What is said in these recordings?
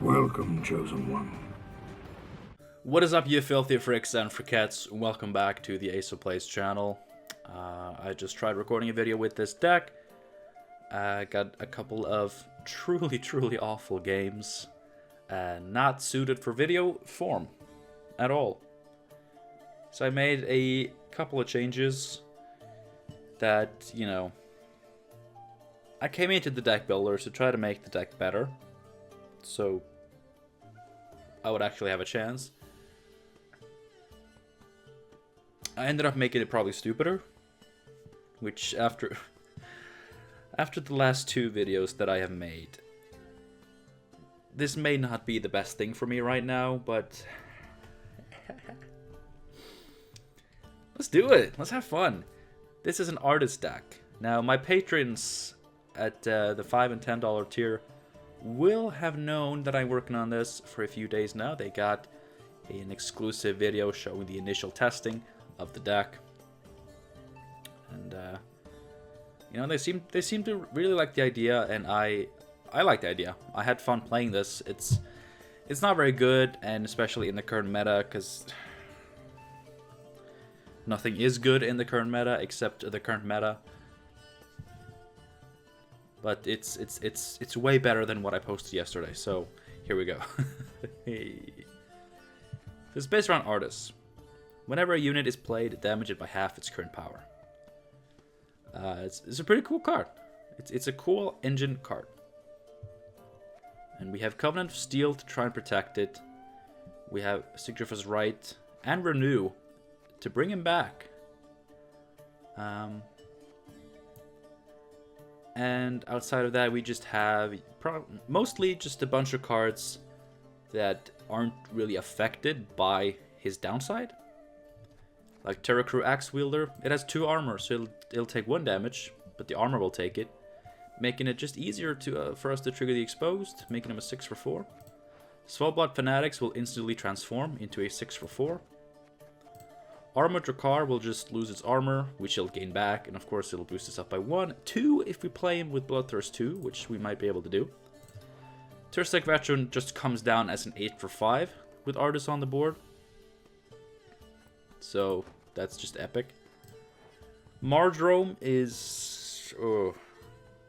Welcome, Chosen One. What is up, you filthy fricks and frickettes? Welcome back to the Ace of Plays channel. I just tried recording a video with this deck. I got a couple of truly awful games. Not suited for video form at all. So I made a couple of changes that, you know, I came into the deck builder to try to make the deck better. So I would actually have a chance. I ended up making it probably stupider, which after the last two videos that I have made, this may not be the best thing for me right now, but let's do it. Let's have fun. This is an Artis deck. Now, my patrons at the $5 and $10 tier will have known that I'm working on this for a few days now. They got an exclusive video showing the initial testing of the deck, and you know, they seem to really like the idea, and I like the idea. I had fun playing this. It's not very good, and especially in the current meta, because nothing is good in the current meta except the current meta. But it's way better than what I posted yesterday. So here we go. Hey. This is based around Artis. Whenever a unit is played, damage it by half its current power. It's a pretty cool card. It's a cool engine card. And we have Covenant of Steel to try and protect it. We have Signifer's Right and Renew to bring him back. And outside of that, we just have mostly just a bunch of cards that aren't really affected by his downside. Like Terracrew Axe Wielder, it has 2 armor, so it'll take 1 damage, but the armor will take it, making it just easier to for us to trigger the Exposed, making him a 6 for 4. Svalbard Fanatics will instantly transform into a 6 for 4. Armored Drakkar will just lose its armor, which it'll gain back, and of course it'll boost us up by 1. 2 if we play him with Bloodthirst 2, which we might be able to do. Tursek Veteran just comes down as an 8 for 5 with Artis on the board. So that's just epic. Mardrome is... Oh,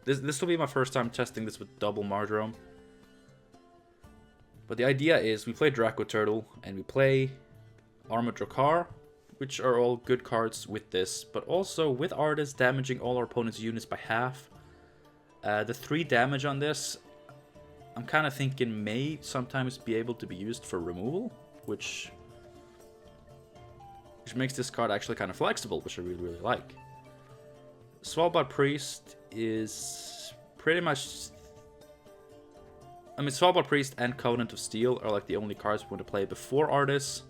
this will be my first time testing this with double Mardrome. But the idea is we play Draco Turtle and we play Armored Drakkar, which are all good cards with this, but also with Artis damaging all our opponent's units by half. The 3 damage on this, I'm kind of thinking may sometimes be able to be used for removal, which makes this card actually kind of flexible, which I really like. Svalbard Priest is pretty much... I mean, Svalbard Priest and Covenant of Steel are like the only cards we want to play before Artis.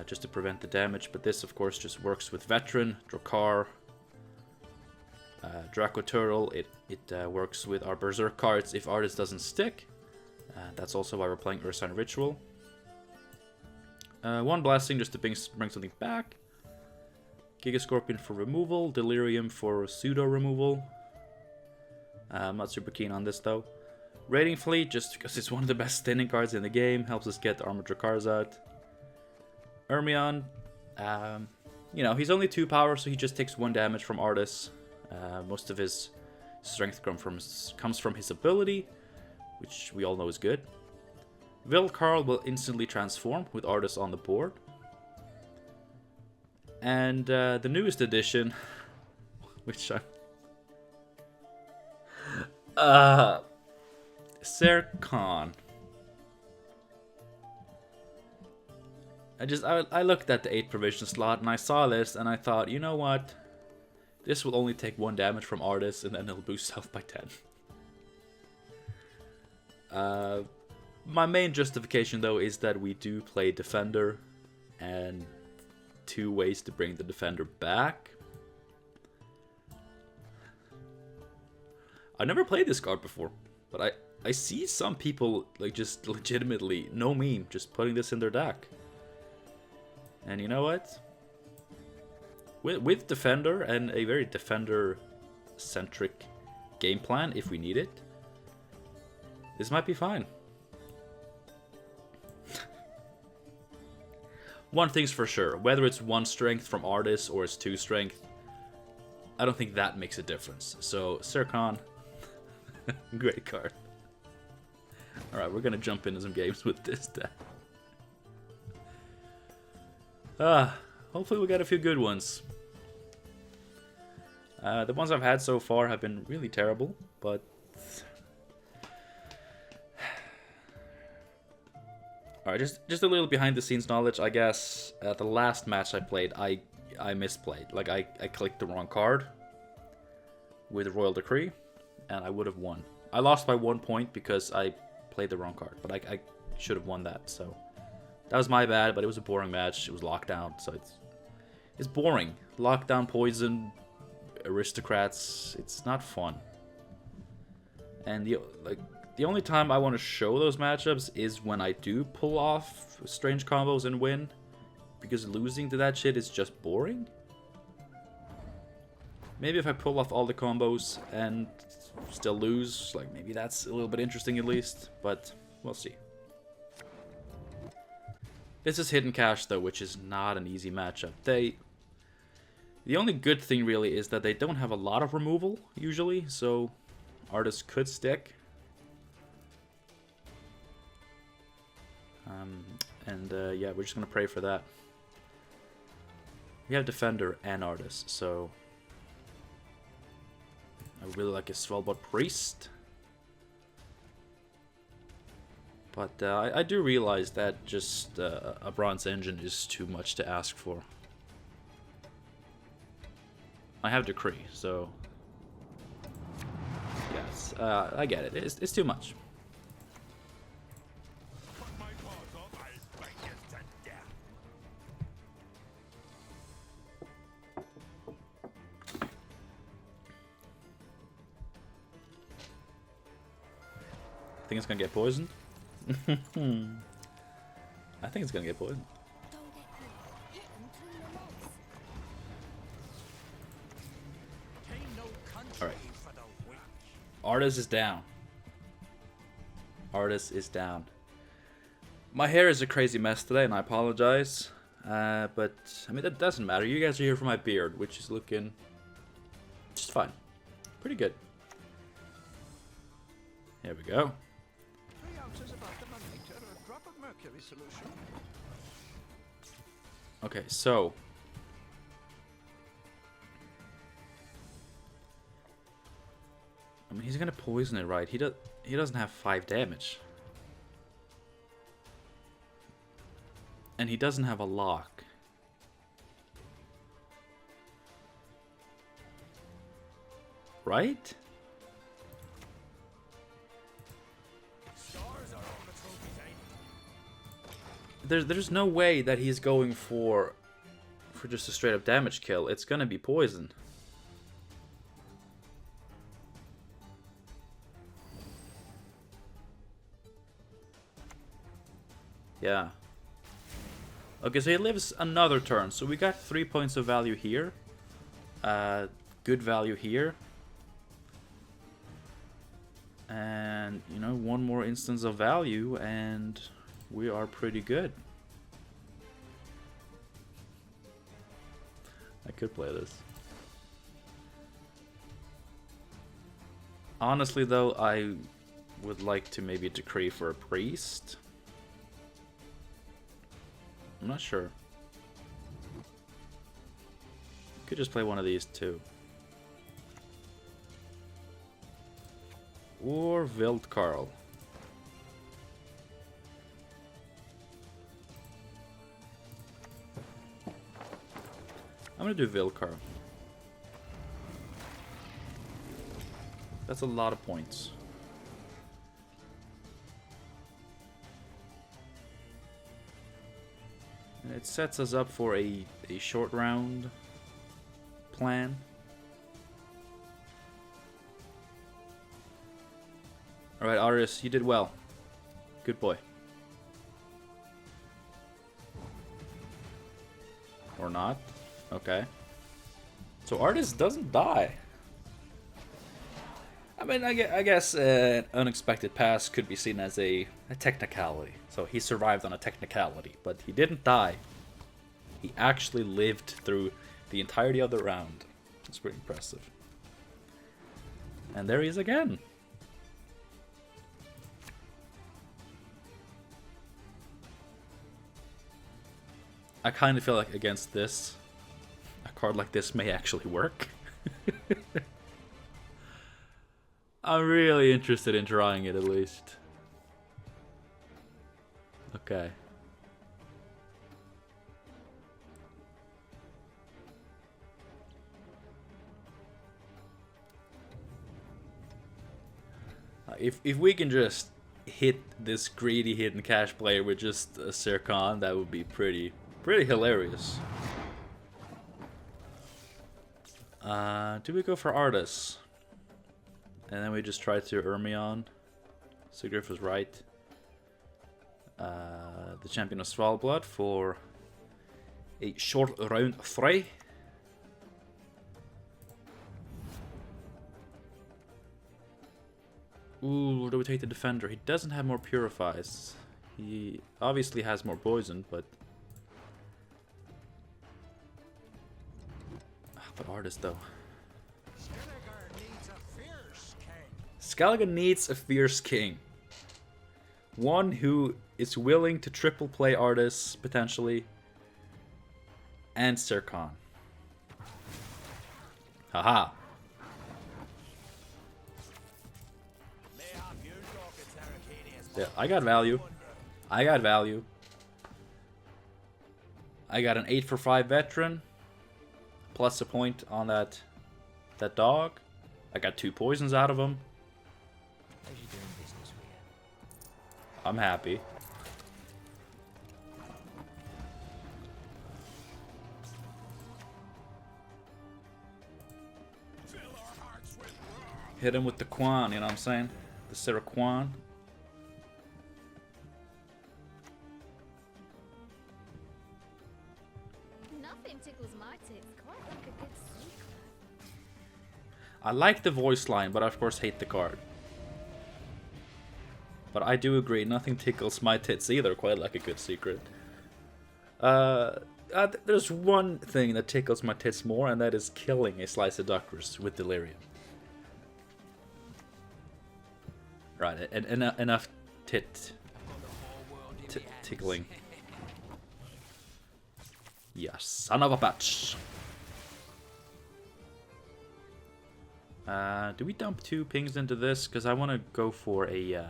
Just to prevent the damage, but this of course just works with Veteran, Drakkar, Draco Turtle. It works with our Berserk cards if Artis doesn't stick. That's also why we're playing Ursine Ritual. 1 Blessing just to bring something back. Giga Scorpion for removal, Delirium for pseudo removal. I'm not super keen on this though. Raiding Fleet just because it's one of the best standing cards in the game, helps us get the Armored Drakkars out. Ermion, you know, he's only 2 power, so he just takes 1 damage from Artis. Most of his strength comes from his ability, which we all know is good. Vilkarl will instantly transform with Artis on the board. And the newest edition, which I'm... Serkan. I looked at the 8 provision slot and I saw this and I thought, you know what? This will only take 1 damage from Artis and then it'll boost health by 10. My main justification though is that we do play Defender, and 2 ways to bring the Defender back. I've never played this card before, but I see some people like just legitimately, no meme, just putting this in their deck. And you know what? With Defender and a very Defender-centric game plan, if we need it, this might be fine. one thing's for sure. Whether it's 1 strength from Artis or it's 2 strength, I don't think that makes a difference. So, Serkan, great card. Alright, we're gonna jump into some games with this deck. Hopefully we got a few good ones. The ones I've had so far have been really terrible, but... Alright, just a little behind the scenes knowledge, I guess. The last match I played, I misplayed. Like, I clicked the wrong card with Royal Decree, and I would have won. I lost by 1 point because I played the wrong card, but I should have won that, so... That was my bad, but it was a boring match. It was lockdown, so it's boring. Lockdown, poison, aristocrats, it's not fun. And the only time I want to show those matchups is when I do pull off strange combos and win, because losing to that shit is just boring. Maybe if I pull off all the combos and still lose, like maybe that's a little bit interesting at least, but we'll see. This is Hidden Cash though, which is not an easy matchup. The only good thing really is that they don't have a lot of removal usually, so Artis could stick. Yeah, we're just gonna pray for that. We have Defender and Artis, so I really like a Svalbard Priest. But I do realize that just a Bronze Engine is too much to ask for. I have Decree, so... Yes, I get it. It's too much. I think it's gonna get poisoned. I think it's gonna get poisoned. Alright. Artis is down. Artis is down. My hair is a crazy mess today, and I apologize. But, I mean, that doesn't matter. You guys are here for my beard, which is looking just fine. Pretty good. Here we go. Okay, so I mean, he's gonna poison it, right? He doesn't have 5 damage, and he doesn't have a lock. Right? There's no way that he's going for just a straight up damage kill. It's gonna be poison. Yeah. Okay, so he lives another turn. So we got 3 points of value here. Good value here. And, you know, 1 more instance of value and we are pretty good. I could play this. Honestly though, I would like to maybe decree for a priest. I'm not sure. Could just play one of these too. Or Wildkarl. I'm gonna do Wildkarl. That's a lot of points. And it sets us up for a short round plan. Alright, Artis, you did well. Good boy. Or not. Okay. So Artis doesn't die. I mean, I guess an unexpected pass could be seen as a technicality. So he survived on a technicality, but he didn't die. He actually lived through the entirety of the round. It's pretty impressive. And there he is again. I kind of feel like against this, a card like this may actually work. I'm really interested in trying it at least. Okay. If we can just hit this greedy hidden cash player with just a Serkan, that would be pretty hilarious. Do we go for Artis? And then we just try to Ermion. Sigurd was right. The champion of Svalbard for a short round fray. Ooh, do we take the defender? He doesn't have more purifies. He obviously has more poison, but Artis though. Skellige needs a fierce king. One who is willing to triple play Artis, potentially. And Serkan. Haha. Yeah, I got value. I got value. I got an 8 for 5 veteran. Plus a point on that dog. I got 2 poisons out of him. I'm happy. Hit him with the Quan, you know what I'm saying? The Sarah Quan. Nothing tickles my tits quite like a good secret. I like the voice line, but I of course hate the card. But I do agree, nothing tickles my tits either, quite like a good secret. There's one thing that tickles my tits more, and that is killing a slice of Duckers with Delirium. Right, enough tickling. Yeah, son of a bitch. Do we dump 2 pings into this? Because I want to go for a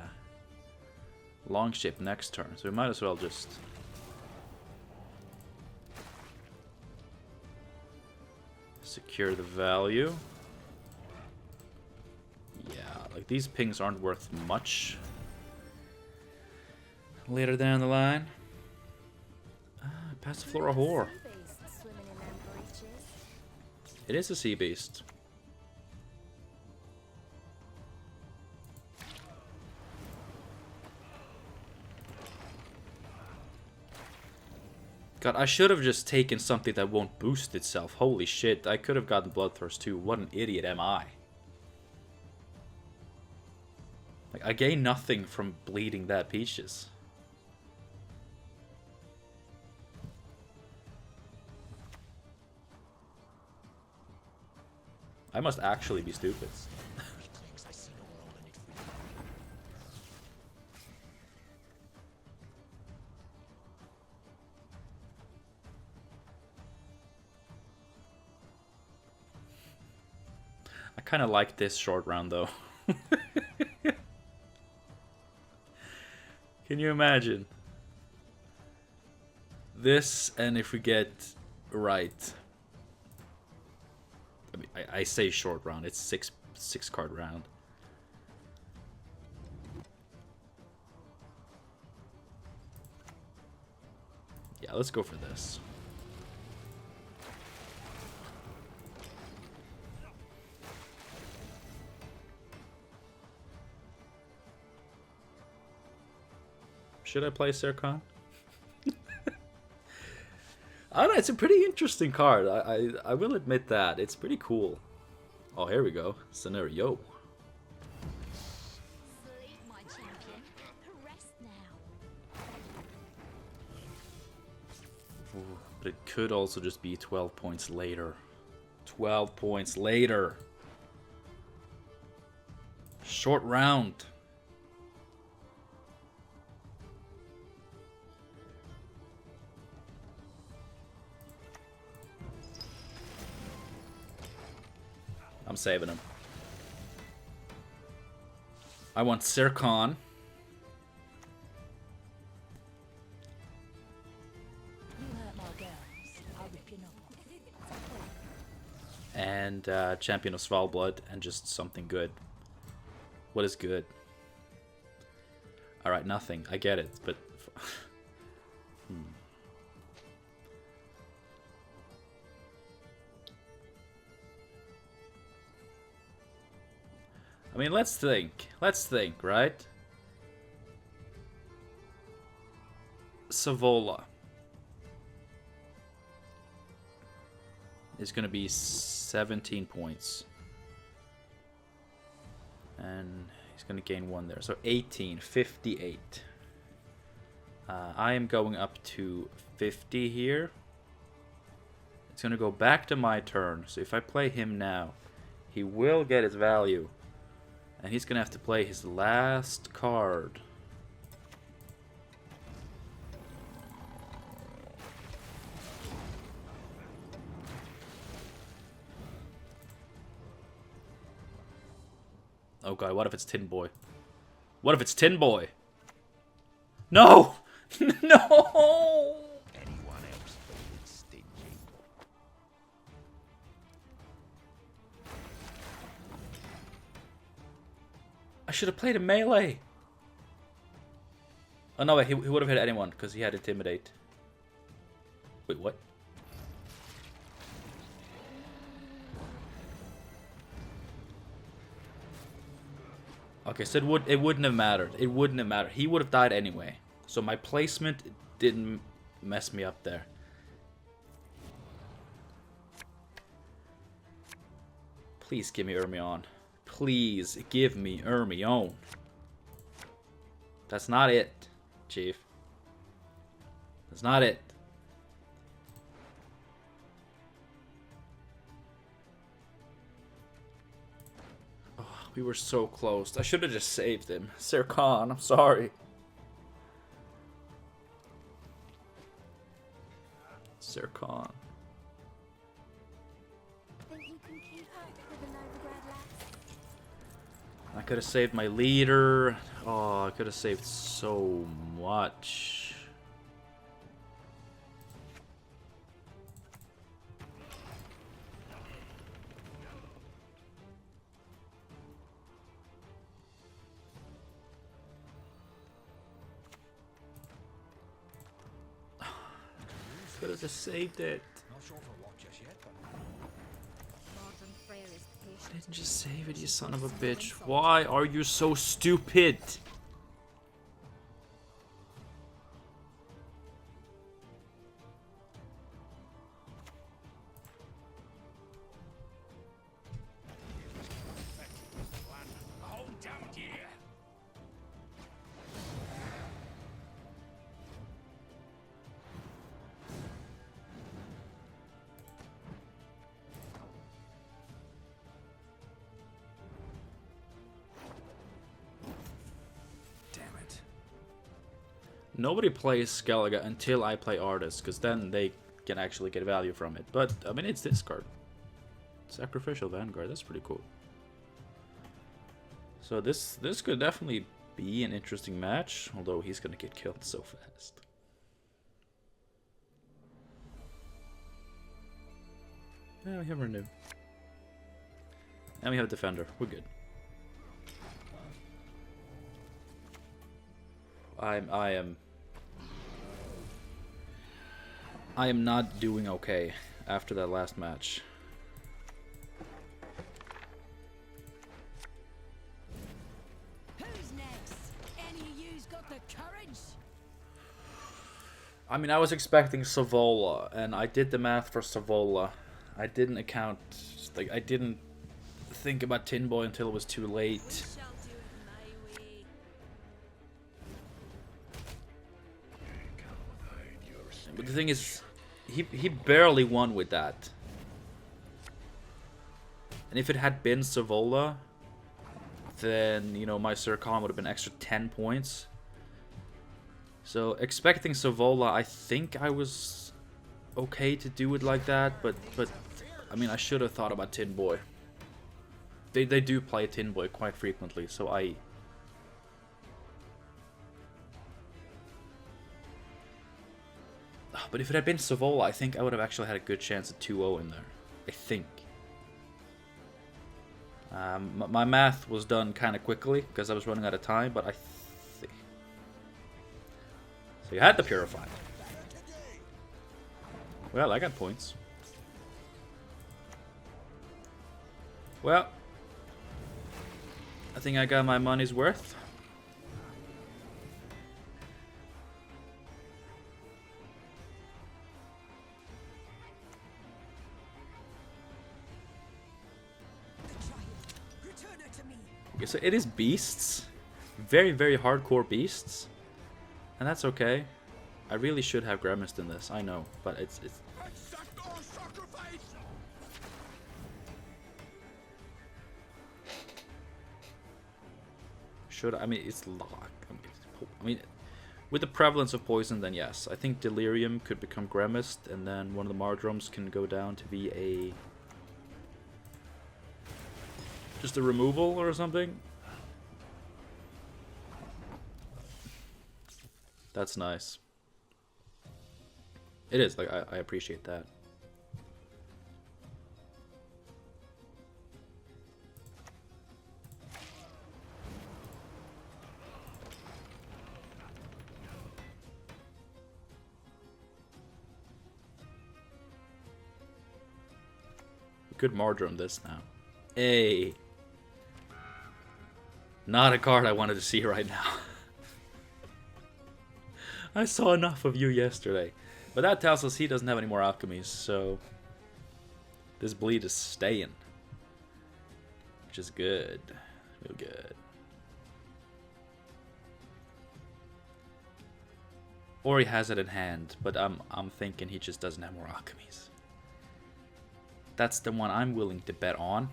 long ship next turn, so we might as well just secure the value. Yeah, like these pings aren't worth much later down the line. Passiflora whore. It is a sea beast. God, I should have just taken something that won't boost itself. Holy shit, I could have gotten Bloodthirst too. What an idiot am I? Like, I gain nothing from bleeding that Peaches. I must actually be stupid. I kind of like this short round though. Can you imagine? This, and if we get right. I mean, I say short round, it's six card round. Yeah, let's go for this. Should I play Serkan? I don't know, it's a pretty interesting card. I will admit that. It's pretty cool. Oh, here we go. Scenario. Sleep, my champion. Rest now. Ooh. But it could also just be 12 points later. 12 points later. Short round. I'm saving him. I want Sircon. And Champion of Svalbard and just something good. What is good? Alright, nothing. I get it, but... I mean, let's think. Let's think, right? Savola is going to be 17 points. And he's going to gain 1 there. So 18, 58. I am going up to 50 here. It's going to go back to my turn. So if I play him now, he will get his value. And he's going to have to play his last card. Oh god, what if it's Tin Boy? What if it's Tin Boy? No! No! Anyone else feeling stingy? I should have played a melee. Oh no, wait, he would have hit anyone because he had Intimidate. Wait, what? Okay, so it wouldn't have mattered. It wouldn't have mattered. He would have died anyway. So my placement didn't mess me up there. Please give me Ermion. Please give me Ermion. That's not it, Chief. That's not it. We were so close. I should have just saved him. Sir Khan, I'm sorry. Sir Khan. Think you can keep up with an overgrad lass? I could have saved my leader. Oh, I could have saved so much. Could have just saved it. Not sure for what just yet, but Martin Freyr is patient. I didn't just save it, you son of a bitch. Why are you so stupid? a whole damn year. Damn it. Nobody plays Skellige until I play Artis, because then they can actually get value from it. But, I mean, it's this card. Sacrificial Vanguard, that's pretty cool. So this could definitely be an interesting match, although he's gonna get killed so fast. Yeah, we have Renew. And we have Defender. We're good. I am not doing okay after that last match. Who's next? Any of you's got the courage? I mean, I was expecting Savola, and I did the math for Savola. I didn't account, like, I didn't think about Tin Boy until it was too late. Shall do it my way. But the thing is, he barely won with that. And if it had been Savola, then, you know, my Sircon would have been extra 10 points. So, expecting Savola, I think I was okay to do it like that, but I mean, I should have thought about Tin Boy. They do play Tin Boy quite frequently, so But if it had been Savola, I think I would have actually had a good chance at 2-0 in there. I think. My math was done kind of quickly because I was running out of time, but I think... So you had the Purified. Well, I got points. Well, I think I got my money's worth. Okay, so it is beasts. Very, very hardcore beasts. And that's okay. I really should have Gremist in this, I know, but it's should I mean it's locked. I mean with the prevalence of poison, then yes. I think Delirium could become Gremist, and then one of the Mardrums can go down to be a just a removal or something. That's nice. It is, like, I appreciate that. Good Mardrum this now. Hey. Not a card I wanted to see right now. I saw enough of you yesterday. But that tells us he doesn't have any more alchemies, so this bleed is staying. Which is good. Real good. Or he has it in hand, but I'm thinking he just doesn't have more alchemies. That's the one I'm willing to bet on.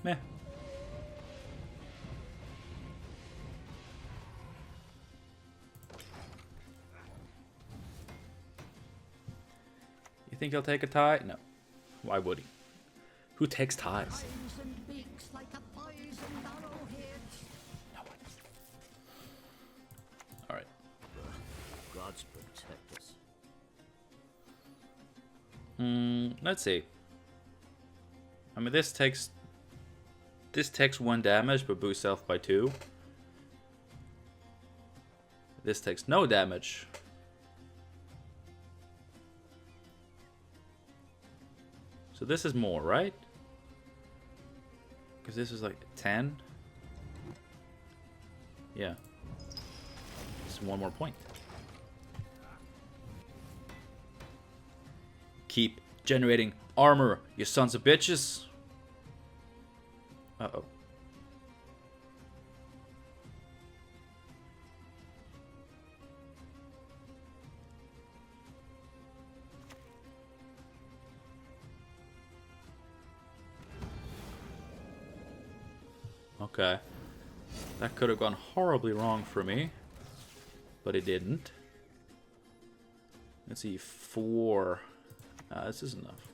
Meh. You think he'll take a tie? No. Why would he? Who takes ties? Alright. Gods protect us. Let's see. I mean, this takes 1 damage, but boosts health by 2. This takes no damage. So this is more, right? Because this is like 10. Yeah. It's 1 more point. Keep generating armor, you sons of bitches. Uh-oh. Okay. That could have gone horribly wrong for me, but it didn't. Let's see, 4. This is enough.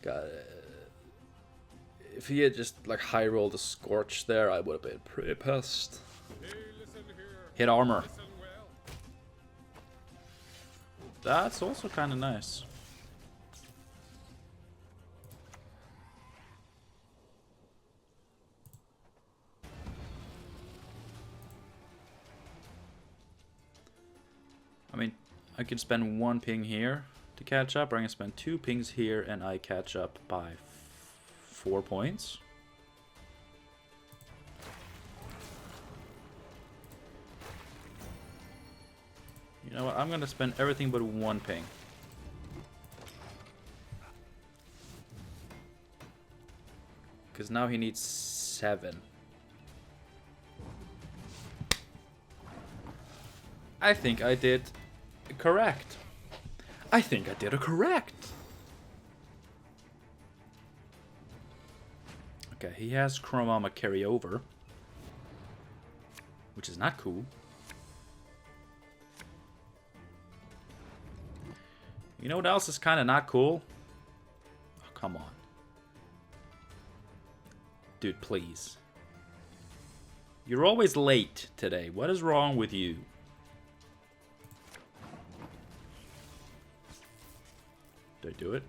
God, if he had just like high rolled a Scorch there, I would have been pretty pissed. Hit armor. That's also kind of nice. I mean, I could spend 1 ping here to catch up, or I can spend 2 pings here and I catch up by 4 points. You know what? I'm gonna spend everything but 1 ping. Because now he needs 7. I think I did correct. I think I did it correct. Okay, he has Chromama carry over, which is not cool. You know what else is kind of not cool? Oh, come on. Dude, please. You're always late today. What is wrong with you? Did I do it?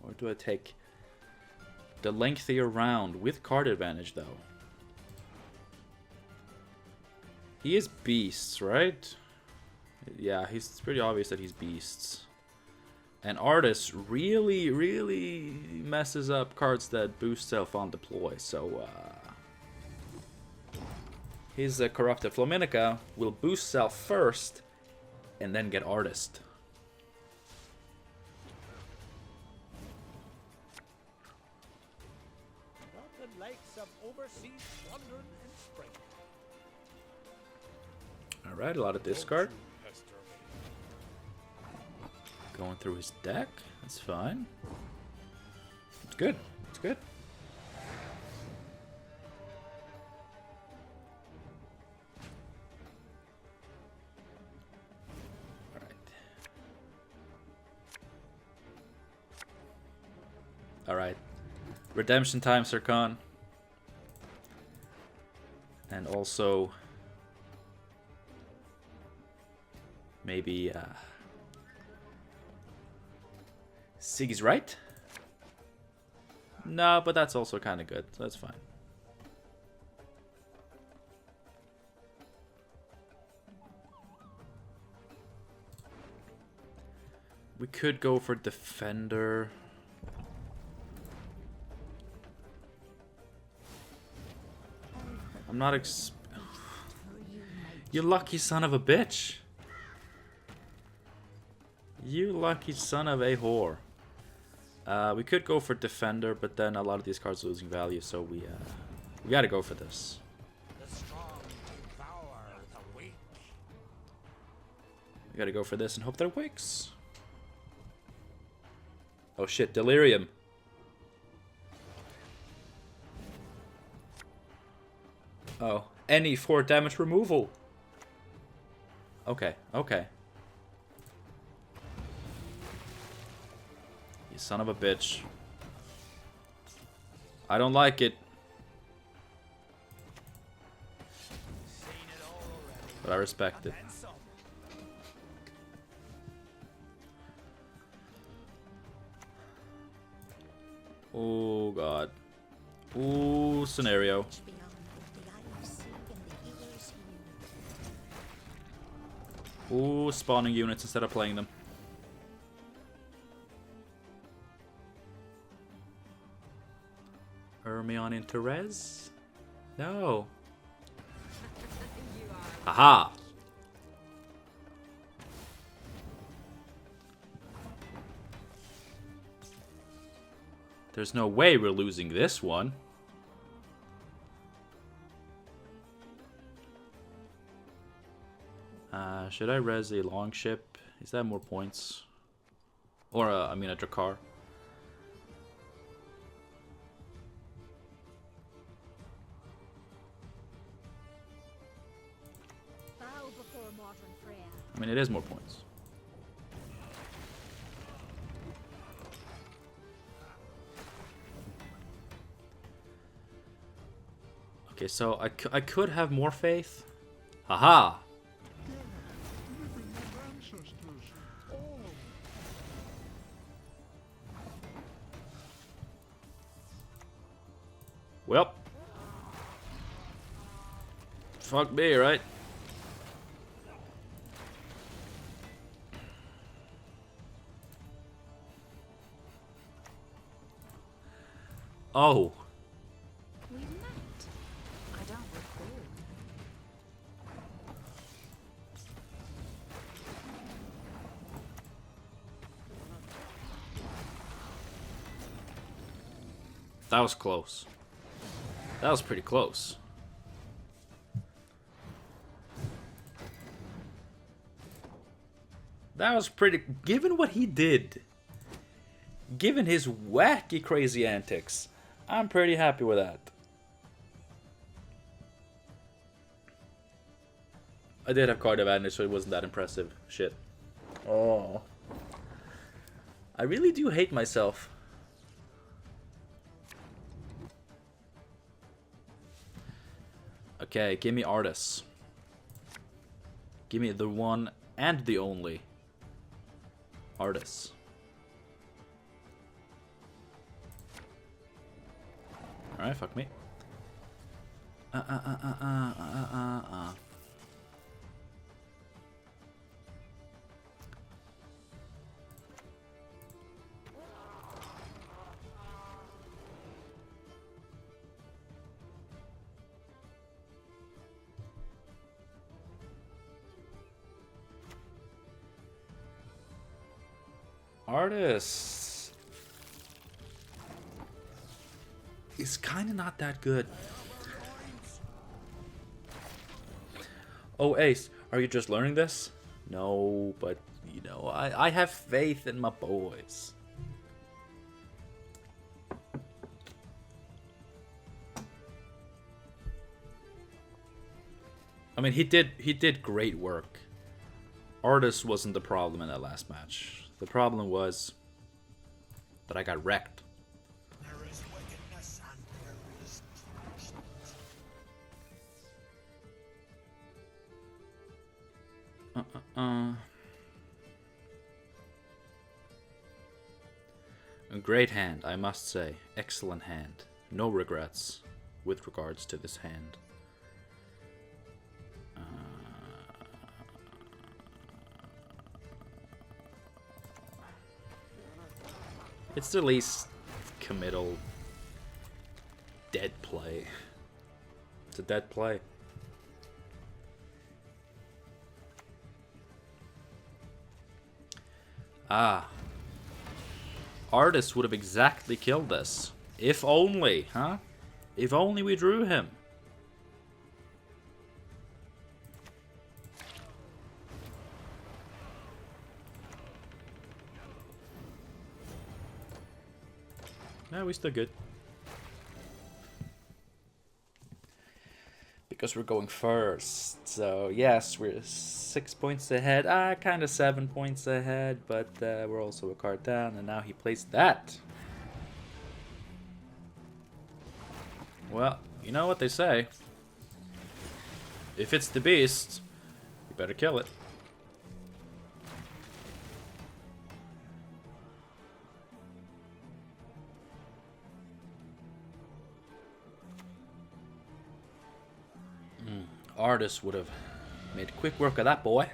Or do I take the lengthier round with card advantage, though? He is beasts, right? Yeah, it's pretty obvious that he's beasts. And Artis really, really messes up cards that boost self on deploy. So, his Corrupted Flaminica will boost self first and then get Artis. Not the likes of overseas wandering and spring. Alright, a lot of discard. Going through his deck. That's fine. It's good. It's good. Alright. Redemption time, Sircon. And also maybe Siggy's right? No, but that's also kind of good. So that's fine. We could go for Defender. I'm not You lucky son of a bitch. You lucky son of a whore. We could go for Defender, but then a lot of these cards are losing value, so we gotta go for this. The strong devour the weak. We gotta go for this and hope that it wakes. Oh shit, Delirium. Oh, any for damage removal. Okay, okay. You son of a bitch. I don't like it. But I respect it. Oh god. Ooh, scenario. Ooh, spawning units instead of playing them. Hermione and Therese? No. Aha! There's no way we're losing this one. Should I res a longship? Is that more points? Or, I mean a Drakkar. Bow before modern Freya. I mean, it is more points. Okay, so I could have more faith. Haha! Well. Fuck me, right? Oh. We must That was close. That was pretty close. That was pretty... Given what he did, given his wacky crazy antics, I'm pretty happy with that. I did have card advantage, so it wasn't that impressive. Shit. Oh. I really do hate myself. Okay, give me Artis. Give me the one and the only Artis. Alright, fuck me. Artis is kind of not that good. Oh, Ace, are you just learning this? No, but, you know, I have faith in my boys. I mean, he did great work. Artis wasn't the problem in that last match. The problem was that I got wrecked. There is wickedness and there is punishment. A great hand, I must say. Excellent hand. No regrets with regards to this hand. It's the least committal dead play. It's a dead play. Ah. Artis would have exactly killed us. If only, huh? If only we drew him. Yeah, we still good. Because we're going first. So, yes, we're 6 points ahead. Kind of 7 points ahead, but we're also a card down, and now he plays that. Well, you know what they say. If it's the beast, you better kill it. Artis would have made quick work of that boy.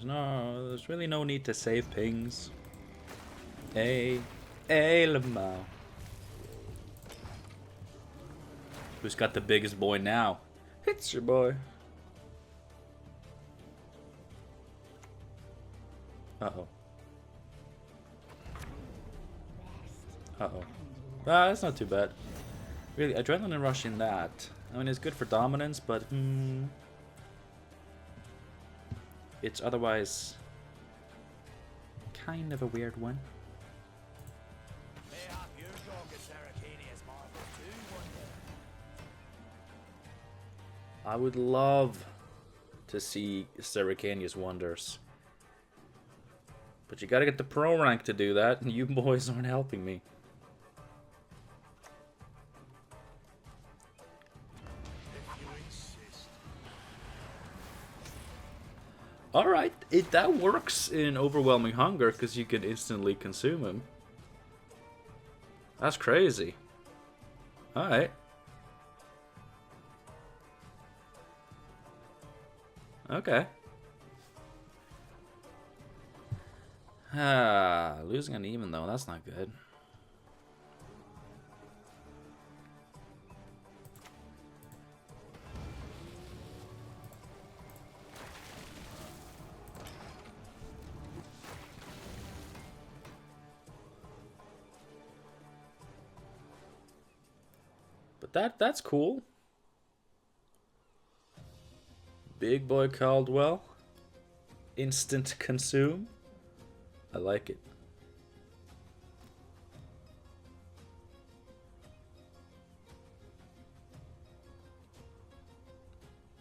There's really no need to save pings. Hey, Lamau. Who's got the biggest boy now? It's your boy. Uh-oh. Uh-oh. That's not too bad. Really, adrenaline rush in that. I mean, it's good for dominance, but it's otherwise kind of a weird one. I would love to see Sericania's wonders. But you gotta get the pro rank to do that, and you boys aren't helping me. Alright, that works in Overwhelming Hunger, because you can instantly consume him. That's crazy. Alright. Okay. Losing an even though, that's not good. But that's cool. Big boy Caldwell. Instant consume. I like it.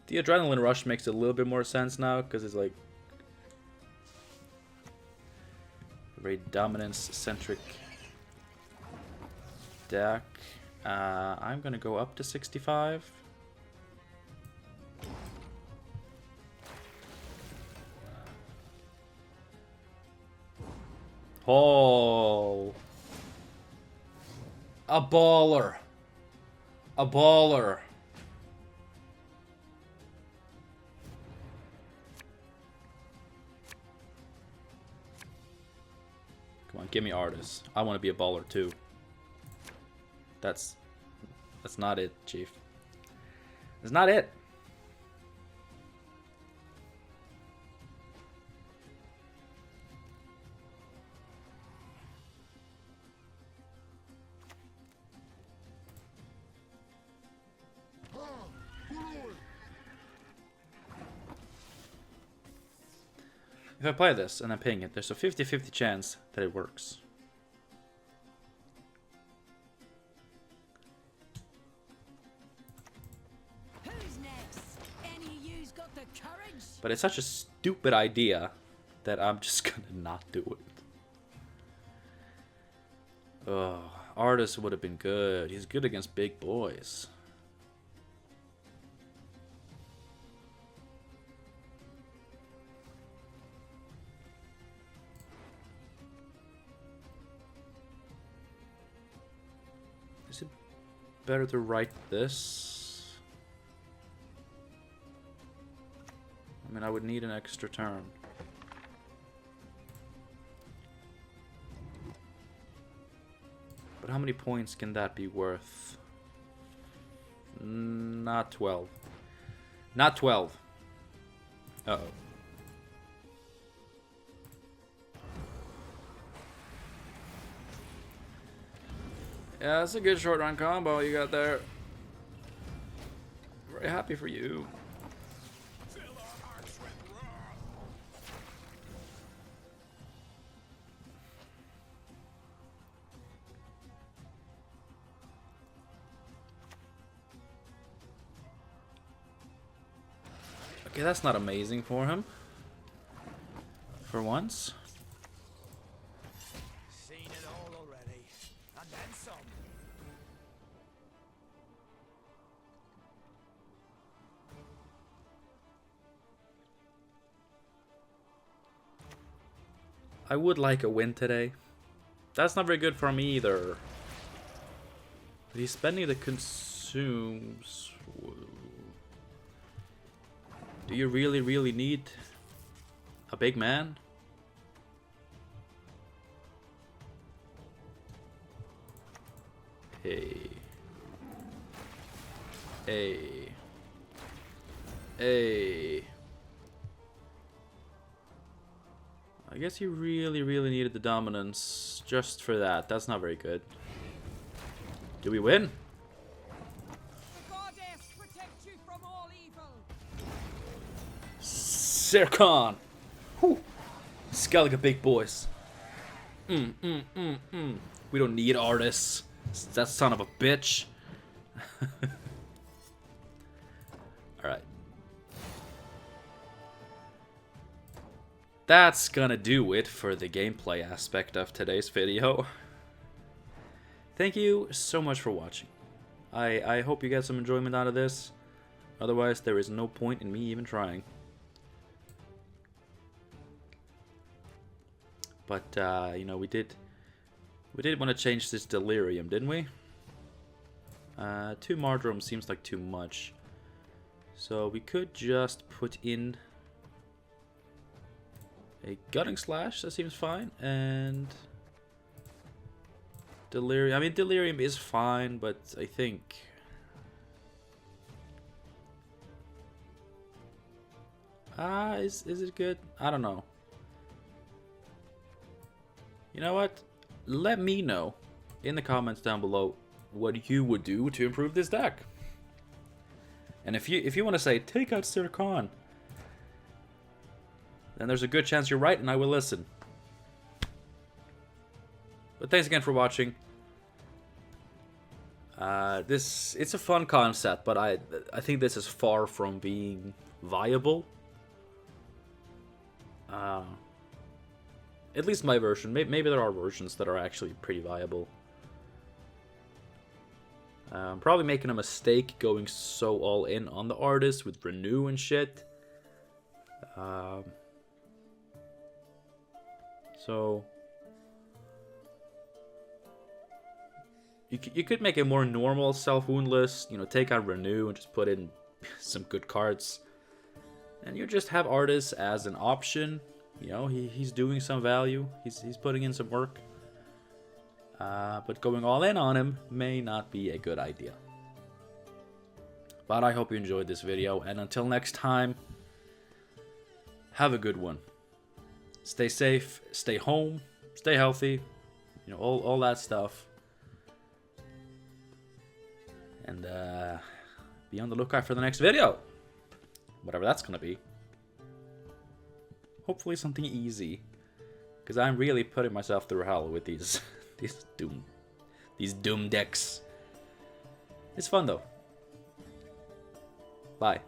The adrenaline rush makes a little bit more sense now because it's like very dominance centric deck. I'm gonna go up to 65. Oh, a baller, a baller. Come on, give me Artis. I want to be a baller too. That's not it, Chief. That's not it. If I play this and I'm paying it, there's a 50-50 chance that it works. Who's next? Any of you's got the courage? But it's such a stupid idea that I'm just gonna not do it. Oh, Artis would have been good. He's good against big boys. Is it better to write this? I mean, I would need an extra turn. But how many points can that be worth? Not 12. Not 12. Uh-oh. Yeah, that's a good short run combo you got there. Very happy for you. Okay, that's not amazing for him. For once. Seen it all already. And then some. I would like a win today. That's not very good for me either. But he's spending the consumes. Whoa. Do you really need a big man? Hey. Hey. Hey. I guess you really needed the dominance just for that. That's not very good. Do we win? The goddess protect you from all evil. Zircon! Whew. Skellige big boys. We don't need Artis. That son of a bitch. Alright. That's gonna do it for the gameplay aspect of today's video. Thank you so much for watching. I hope you get some enjoyment out of this. Otherwise, there is no point in me even trying. But, you know, we did want to change this delirium, didn't we? 2 Mardrome seems like too much. So we could just put in a Gutting Slash, that seems fine, and Delirium. I mean, Delirium is fine, but I think is it good? I don't know. You know what? Let me know in the comments down below what you would do to improve this deck. And if you want to say, take out Sir Khan, then there's a good chance you're right and I will listen. But thanks again for watching. It's a fun concept, but I think this is far from being viable. At least my version. Maybe there are versions that are actually pretty viable. I'm probably making a mistake going so all in on the Artis with Renew and shit. So you could make a more normal self-wound list, you know, take out Renew and just put in some good cards. And you just have Artis as an option. You know, he's doing some value. He's putting in some work. But going all in on him may not be a good idea. But I hope you enjoyed this video, and until next time, have a good one. Stay safe, stay home, stay healthy, you know, all that stuff. And be on the lookout for the next video. Whatever that's gonna be. Hopefully something easy. Because I'm really putting myself through hell with these Doom decks. It's fun though. Bye.